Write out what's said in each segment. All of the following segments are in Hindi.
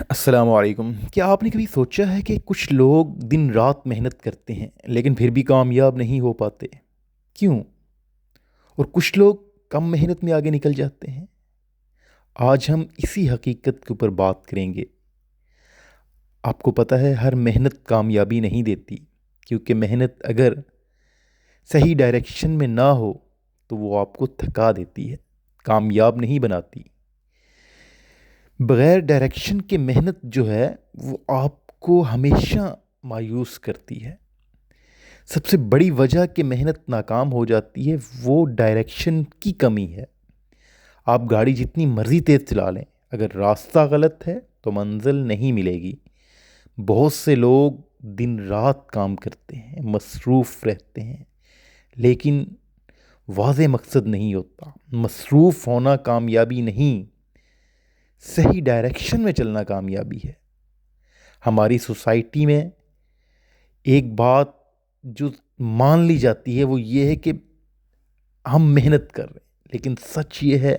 अस्सलाम वालेकुम। क्या आपने कभी सोचा है कि कुछ लोग दिन रात मेहनत करते हैं लेकिन फिर भी कामयाब नहीं हो पाते? क्यों? और कुछ लोग कम मेहनत में आगे निकल जाते हैं। आज हम इसी हकीकत के ऊपर बात करेंगे। आपको पता है हर मेहनत कामयाबी नहीं देती, क्योंकि मेहनत अगर सही डायरेक्शन में ना हो तो वो आपको थका देती है, कामयाब नहीं बनाती। बग़ैर डायरेक्शन के मेहनत जो है वो आपको हमेशा मायूस करती है। सबसे बड़ी वजह कि मेहनत नाकाम हो जाती है वो डायरेक्शन की कमी है। आप गाड़ी जितनी मर्ज़ी तेज़ चला लें, अगर रास्ता गलत है तो मंजिल नहीं मिलेगी। बहुत से लोग दिन रात काम करते हैं, मसरूफ़ रहते हैं, लेकिन वाज़ेह मकसद नहीं होता। मसरूफ़ होना कामयाबी नहीं, सही डायरेक्शन में चलना कामयाबी है। हमारी सोसाइटी में एक बात जो मान ली जाती है वो ये है कि हम मेहनत कर रहे हैं, लेकिन सच ये है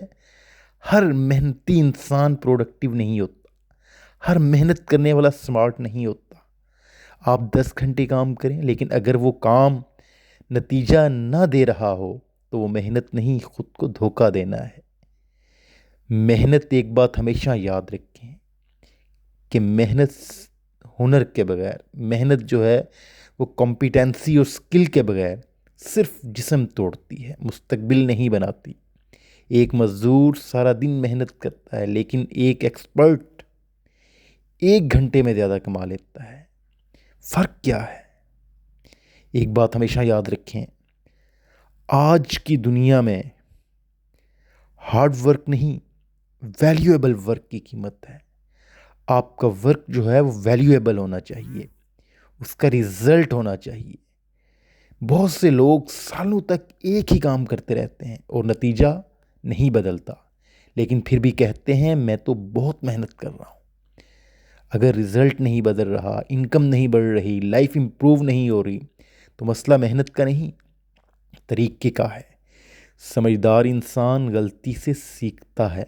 हर मेहनती इंसान प्रोडक्टिव नहीं होता। हर मेहनत करने वाला स्मार्ट नहीं होता। आप 10 घंटे काम करें, लेकिन अगर वो काम नतीजा ना दे रहा हो तो वो मेहनत नहीं, खुद को धोखा देना है। मेहनत, एक बात हमेशा याद रखें कि मेहनत हुनर के बगैर, मेहनत जो है वो कॉम्पिटेंसी और स्किल के बगैर सिर्फ जिस्म तोड़ती है, मुस्तकबिल नहीं बनाती। एक मज़दूर सारा दिन मेहनत करता है, लेकिन एक एक्सपर्ट 1 घंटे में ज़्यादा कमा लेता है। फ़र्क क्या है? एक बात हमेशा याद रखें, आज की दुनिया में हार्ड वर्क नहीं, वैल्यूएबल वर्क की कीमत है। आपका वर्क जो है वो वैल्यूएबल होना चाहिए, उसका रिज़ल्ट होना चाहिए। बहुत से लोग सालों तक एक ही काम करते रहते हैं और नतीजा नहीं बदलता, लेकिन फिर भी कहते हैं मैं तो बहुत मेहनत कर रहा हूँ। अगर रिज़ल्ट नहीं बदल रहा, इनकम नहीं बढ़ रही, लाइफ इम्प्रूव नहीं हो रही, तो मसला मेहनत का नहीं, तरीके का है। समझदार इंसान गलती से सीखता है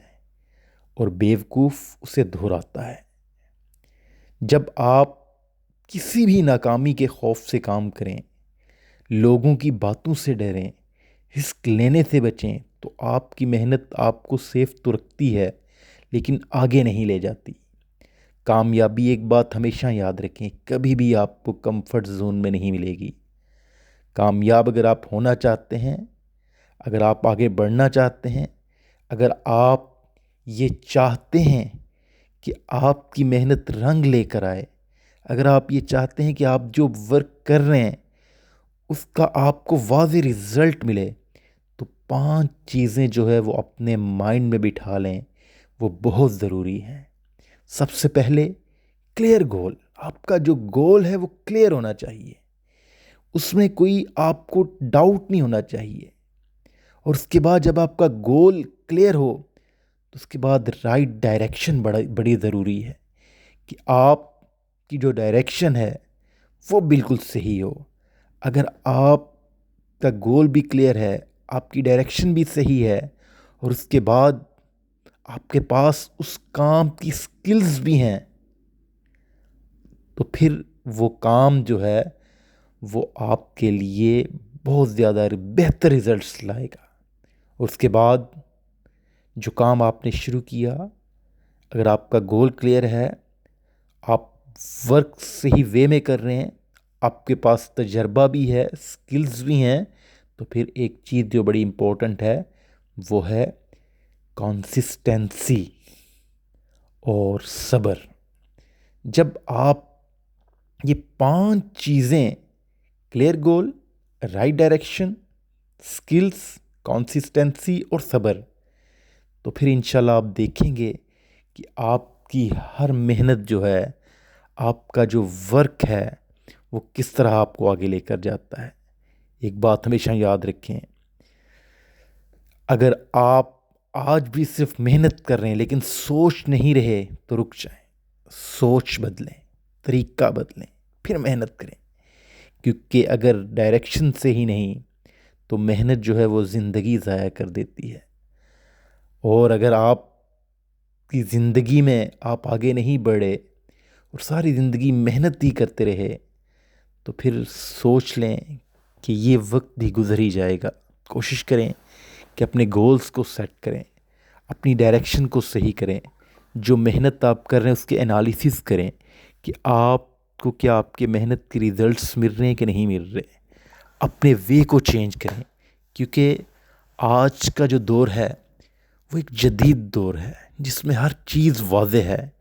और बेवकूफ़ उसे दोहराता है। जब आप किसी भी नाकामी के खौफ से काम करें, लोगों की बातों से डरें, रिस्क लेने से बचें, तो आपकी मेहनत आपको सेफ तो रखती है, लेकिन आगे नहीं ले जाती। कामयाबी, एक बात हमेशा याद रखें, कभी भी आपको कंफर्ट जोन में नहीं मिलेगी। कामयाब अगर आप होना चाहते हैं, अगर आप आगे बढ़ना चाहते हैं, अगर आप ये चाहते हैं कि आपकी मेहनत रंग लेकर आए, अगर आप ये चाहते हैं कि आप जो वर्क कर रहे हैं उसका आपको वाज़ेह रिज़ल्ट मिले, तो 5 चीज़ें जो है वो अपने माइंड में बिठा लें, वो बहुत ज़रूरी हैं। सबसे पहले, क्लियर गोल। आपका जो गोल है वो क्लियर होना चाहिए, उसमें कोई आपको डाउट नहीं होना चाहिए। और उसके बाद जब आपका गोल क्लियर हो तो उसके बाद राइट डायरेक्शन बड़ा बड़ी ज़रूरी है, कि आपकी जो डायरेक्शन है वो बिल्कुल सही हो। अगर आपका गोल भी क्लियर है, आपकी डायरेक्शन भी सही है, और उसके बाद आपके पास उस काम की स्किल्स भी हैं, तो फिर वो काम जो है वो आपके लिए बहुत ज़्यादा बेहतर रिज़ल्ट्स लाएगा। उसके बाद जो काम आपने शुरू किया, अगर आपका गोल क्लियर है, आप वर्क सही वे में कर रहे हैं, आपके पास तजर्बा भी है, स्किल्स भी हैं, तो फिर एक चीज़ जो बड़ी इम्पोर्टेंट है वो है कंसिस्टेंसी और सब्र। जब आप ये 5 चीज़ें, clear goal, right direction, skills, consistency और सब्र, तो फिर इंशाल्लाह आप देखेंगे कि आपकी हर मेहनत जो है, आपका जो वर्क है, वो किस तरह आपको आगे लेकर जाता है। एक बात हमेशा याद रखें, अगर आप आज भी सिर्फ मेहनत कर रहे हैं लेकिन सोच नहीं रहे, तो रुक जाएं, सोच बदलें, तरीका बदलें, फिर मेहनत करें। क्योंकि अगर डायरेक्शन से ही नहीं, तो मेहनत जो है वो ज़िंदगी ज़ाया कर देती है। और अगर आप की ज़िंदगी में आप आगे नहीं बढ़े और सारी ज़िंदगी मेहनत ही करते रहे, तो फिर सोच लें कि ये वक्त भी गुजर ही जाएगा। कोशिश करें कि अपने गोल्स को सेट करें, अपनी डायरेक्शन को सही करें, जो मेहनत आप कर रहे हैं उसके एनालिसिस करें कि आपको क्या आपके मेहनत के रिज़ल्ट्स मिल रहे हैं कि नहीं मिल रहे। अपने वे को चेंज करें, क्योंकि आज का जो दौर है वो एक जदीद दौर है जिसमें हर चीज़ वाज़ेह है।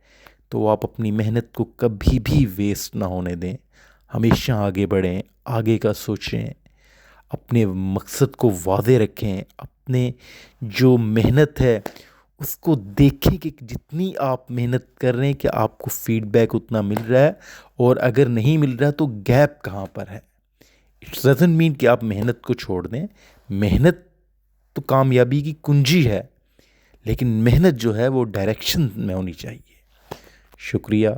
तो आप अपनी मेहनत को कभी भी वेस्ट ना होने दें, हमेशा आगे बढ़ें, आगे का सोचें, अपने मकसद को वाज़ेह रखें, अपने जो मेहनत है उसको देखें कि जितनी आप मेहनत कर रहे हैं कि आपको फीडबैक उतना मिल रहा है, और अगर नहीं मिल रहा तो गैप कहाँ पर है। इट्स डजंट मीन कि आप मेहनत को छोड़ दें। मेहनत तो कामयाबी की कुंजी है, लेकिन मेहनत जो है वो डायरेक्शन में होनी चाहिए। शुक्रिया।